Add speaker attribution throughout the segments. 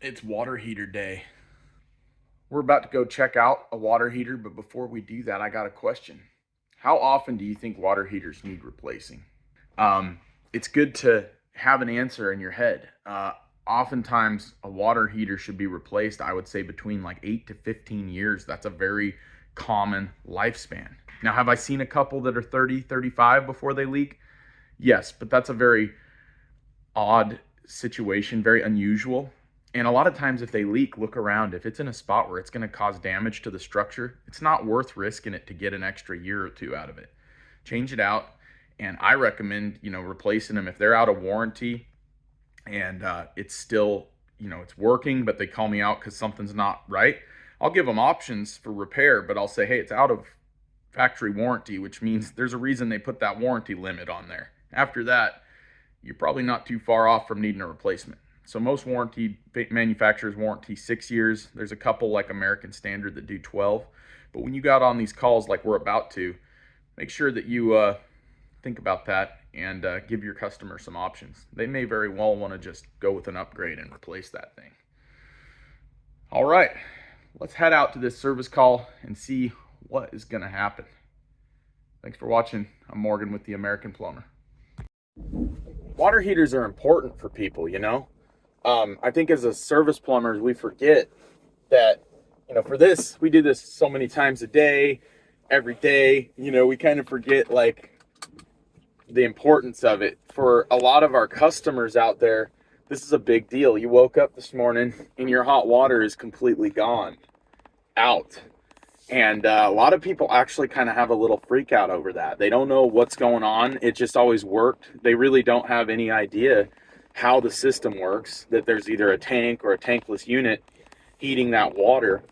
Speaker 1: It's water heater day. We're about to go check out a water heater, but before we do that, I got a question. How often do you think water heaters need replacing? Um, it's good to have an answer in your head. Oftentimes, a water heater should be replaced, I would say, between like 8 to 15 years. That's a very common lifespan. Now, have I seen a couple that are 30, 35 before they leak? Yes, but that's a very odd situation, very unusual. And a lot of times, if they leak, look around. If it's in a spot where it's going to cause damage to the structure, it's not worth risking it to get an extra year or two out of it. Change it out. And I recommend, replacing them if they're out of warranty and it's still, it's working, but they call me out because something's not right. I'll give them options for repair, but I'll say, hey, it's out of factory warranty, which means there's a reason they put that warranty limit on there. After that, you're probably not too far off from needing a replacement. So most warranty manufacturers warranty 6 years. There's a couple like American Standard that do 12. But when you got on these calls like we're about to, make sure that you think about that and give your customer some options. They may very well want to just go with an upgrade and replace that thing. All right, let's head out to this service call and see what is going to happen. Thanks for watching. I'm Morgan with the American Plumber. Water heaters are important for people. I think as a service plumbers, we forget that, for this, we do this so many times a day, every day. We kind of forget like the importance of it. For a lot of our customers out there, this is a big deal. You woke up this morning and your hot water is completely gone, out. And a lot of people actually kind of have a little freak out over that. They don't know what's going on. It just always worked. They really don't have any idea how the system works, that there's either a tank or a tankless unit heating that water.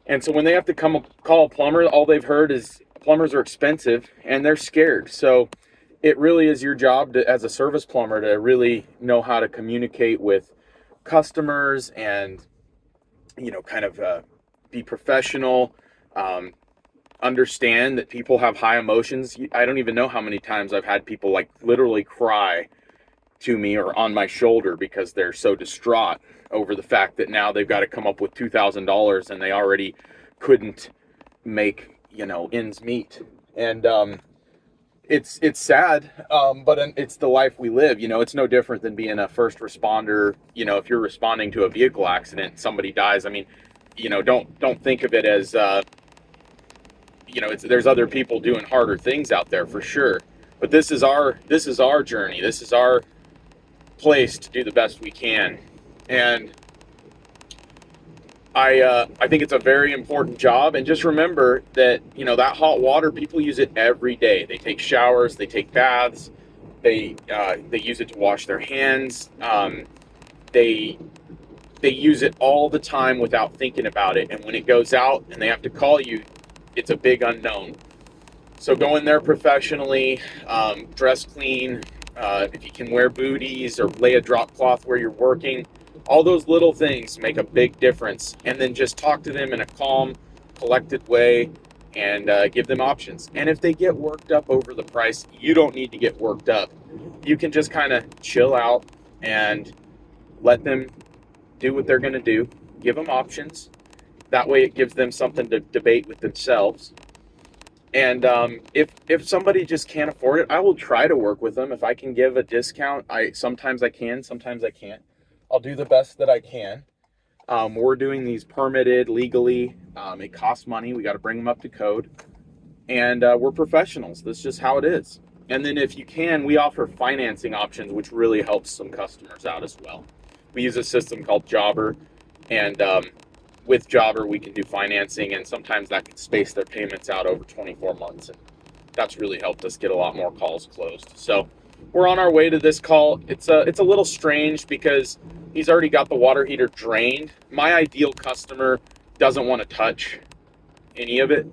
Speaker 1: And so when they have to come call a plumber, all they've heard is plumbers are expensive and they're scared. So it really is your job to, as a service plumber, to really know how to communicate with customers and, be professional. Understand that people have high emotions. I don't even know how many times I've had people like literally cry to me or on my shoulder because they're so distraught over the fact that now they've got to come up with $2,000 and they already couldn't make, ends meet. And it's sad, but it's the life we live. It's no different than being a first responder. If you're responding to a vehicle accident, somebody dies. I mean, don't think of it as there's other people doing harder things out there for sure. But this is our journey. This is our place to do the best we can. And I think it's a very important job. And just remember that, that hot water, people use it every day. They take showers, they take baths, they use it to wash their hands. They use it all the time without thinking about it. And when it goes out and they have to call you, it's a big unknown. So go in there professionally, dress clean. If you can wear booties or lay a drop cloth where you're working, all those little things make a big difference. And then just talk to them in a calm, collected way and give them options. And if they get worked up over the price, you don't need to get worked up. You can just kind of chill out and let them do what they're going to do. Give them options. That way it gives them something to debate with themselves. And if somebody just can't afford it, I will try to work with them. If I can give a discount, sometimes I can, sometimes I can't. I'll do the best that I can. We're doing these permitted legally. It costs money. We got to bring them up to code. And we're professionals. That's just how it is. And then if you can, we offer financing options, which really helps some customers out as well. We use a system called Jobber. And with Jobber, we can do financing, and sometimes that can space their payments out over 24 months. And that's really helped us get a lot more calls closed. So we're on our way to this call. It's a little strange because he's already got the water heater drained. My ideal customer doesn't want to touch any of it.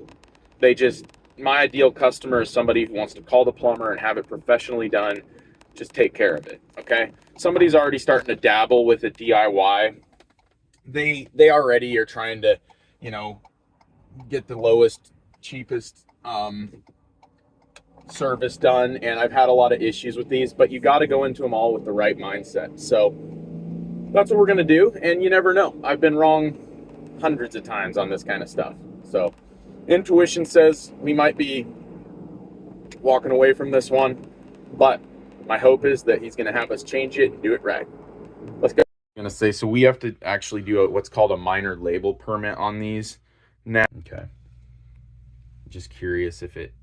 Speaker 1: My ideal customer is somebody who wants to call the plumber and have it professionally done. Just take care of it, okay? Somebody's already starting to dabble with a DIY. They already are trying to, get the lowest, cheapest service done. And I've had a lot of issues with these, but you got to go into them all with the right mindset. So that's what we're gonna do. And you never know. I've been wrong hundreds of times on this kind of stuff. So intuition says we might be walking away from this one, but my hope is that he's gonna have us change it and do it right. Let's go. I'm gonna say, so we have to actually do what's called a minor label permit on these now. Okay. Just curious if it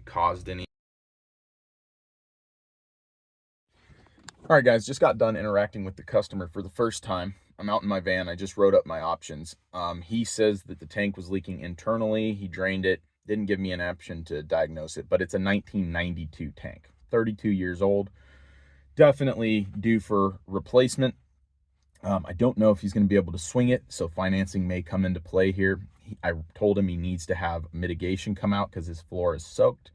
Speaker 1: caused any. All right, guys, just got done interacting with the customer for the first time. I'm out in my van. I just wrote up my options. He says that the tank was leaking internally. He drained it. Didn't give me an option to diagnose it, but it's a 1992 tank, 32 years old. Definitely due for replacement. I don't know if he's going to be able to swing it, so financing may come into play here. I told him he needs to have mitigation come out because his floor is soaked.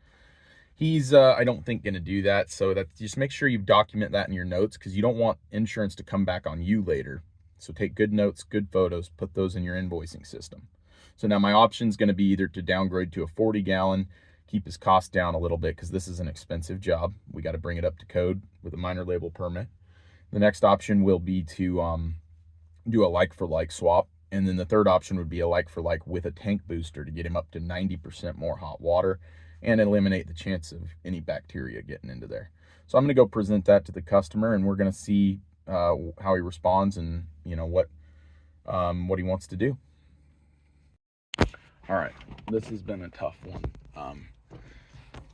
Speaker 1: He's, I don't think, going to do that, so just make sure you document that in your notes because you don't want insurance to come back on you later. So take good notes, good photos, put those in your invoicing system. So now my option is going to be either to downgrade to a 40-gallon, keep his cost down a little bit because this is an expensive job. We got to bring it up to code with a minor label permit. The next option will be to do a like-for-like swap. And then the third option would be a like-for-like with a tank booster to get him up to 90% more hot water and eliminate the chance of any bacteria getting into there. So I'm going to go present that to the customer, and we're going to see how he responds and, you know, what he wants to do. All right, this has been a tough one.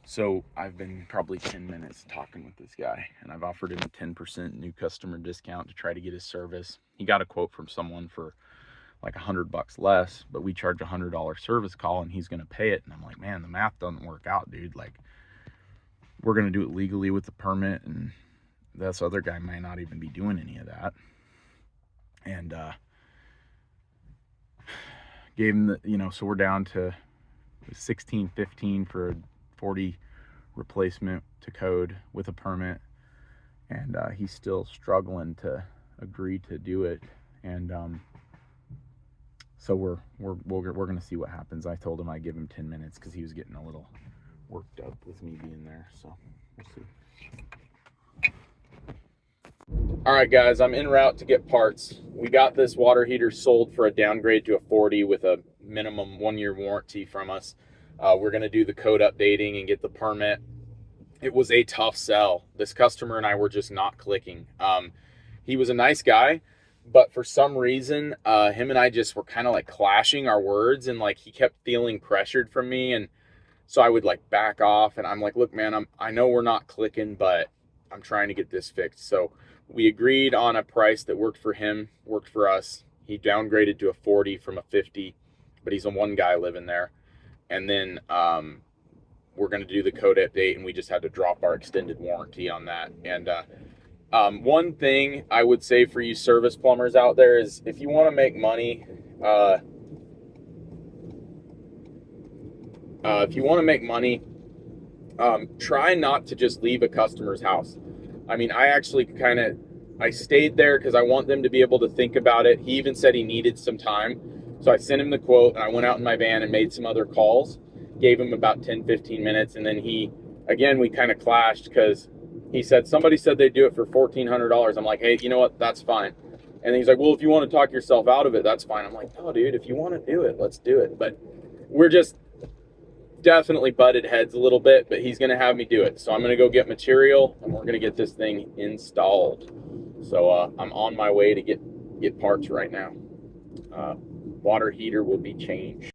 Speaker 1: So I've been probably 10 minutes talking with this guy, and I've offered him a 10% new customer discount to try to get his service. He got a quote from someone for like $100 less, but we charge a $100 service call and he's going to pay it. And I'm like, man, the math doesn't work out, dude. Like, we're going to do it legally with the permit, and this other guy might not even be doing any of that. And gave him the, you know, so we're down to $16.15 for a 40 replacement to code with a permit, and he's still struggling to agree to do it. And so we're going to see what happens. I told him I'd give him 10 minutes because he was getting a little worked up with me being there. So we'll see. All right, guys, I'm en route to get parts. We got this water heater sold for a downgrade to a 40 with a minimum 1-year warranty from us. We're going to do the code updating and get the permit. It was a tough sell. This customer and I were just not clicking. He was a nice guy, but for some reason, him and I just were kind of like clashing our words, and like he kept feeling pressured from me. And so I would like back off, and I'm like, look, man, I know we're not clicking, but I'm trying to get this fixed. So we agreed on a price that worked for him, worked for us. He downgraded to a 40 from a 50, but he's a one guy living there. And then we're going to do the code update, and we just had to drop our extended warranty on that. And one thing I would say for you service plumbers out there is if you want to make money, try not to just leave a customer's house. I mean, I actually I stayed there because I want them to be able to think about it. He even said he needed some time. So I sent him the quote, and I went out in my van and made some other calls, gave him about 10, 15 minutes. And then we kind of clashed because he said, somebody said they'd do it for $1,400. I'm like, hey, you know what? That's fine. And he's like, well, if you want to talk yourself out of it, that's fine. I'm like, no, dude, if you want to do it, let's do it. But we're just definitely butted heads a little bit, but he's going to have me do it. So I'm going to go get material, and we're going to get this thing installed. So I'm on my way to get parts right now. Water heater will be changed.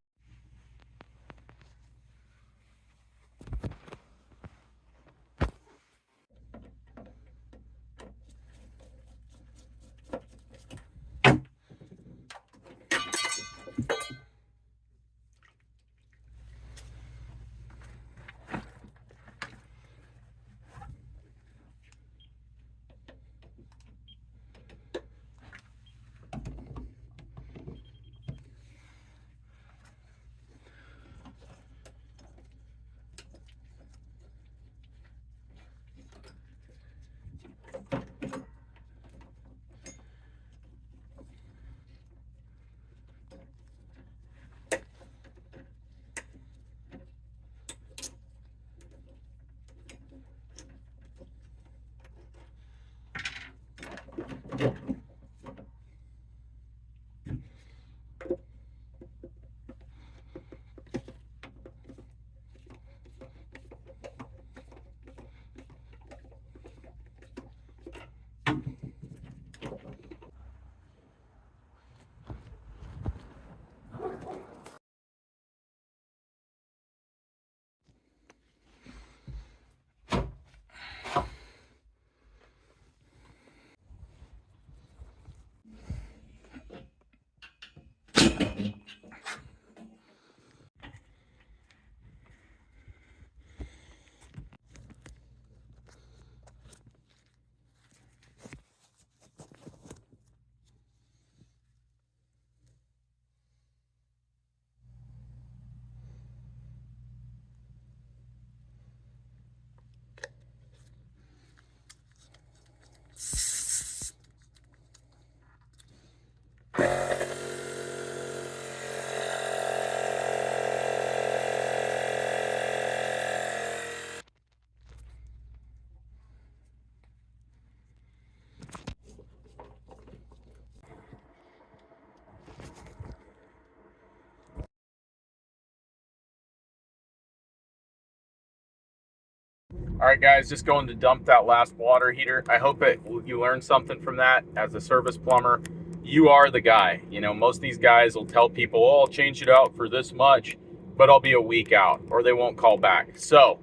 Speaker 1: All right, guys, just going to dump that last water heater. I hope that you learned something from that. As a service plumber, you are the guy. You know, most of these guys will tell people, oh, I'll change it out for this much, but I'll be a week out, or they won't call back. So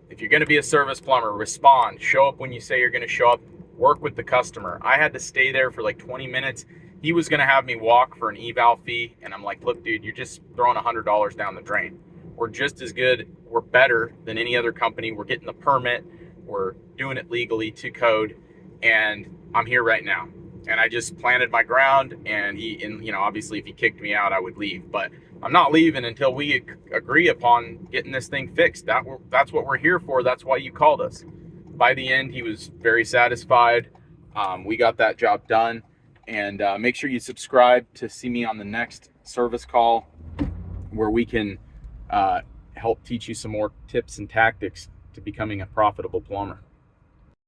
Speaker 1: if you're going to be a service plumber, respond. Show up when you say you're going to show up. Work with the customer. I had to stay there for like 20 minutes. He was going to have me walk for an eval fee, and I'm like, look, dude, you're just throwing $100 down the drain. We're just as good, we're better than any other company. We're getting the permit, we're doing it legally to code, and I'm here right now. And I just planted my ground, and obviously if he kicked me out, I would leave. But I'm not leaving until we agree upon getting this thing fixed. That's what we're here for. That's why you called us. By the end, he was very satisfied. We got that job done. And make sure you subscribe to see me on the next service call, where we can help teach you some more tips and tactics to becoming a profitable plumber.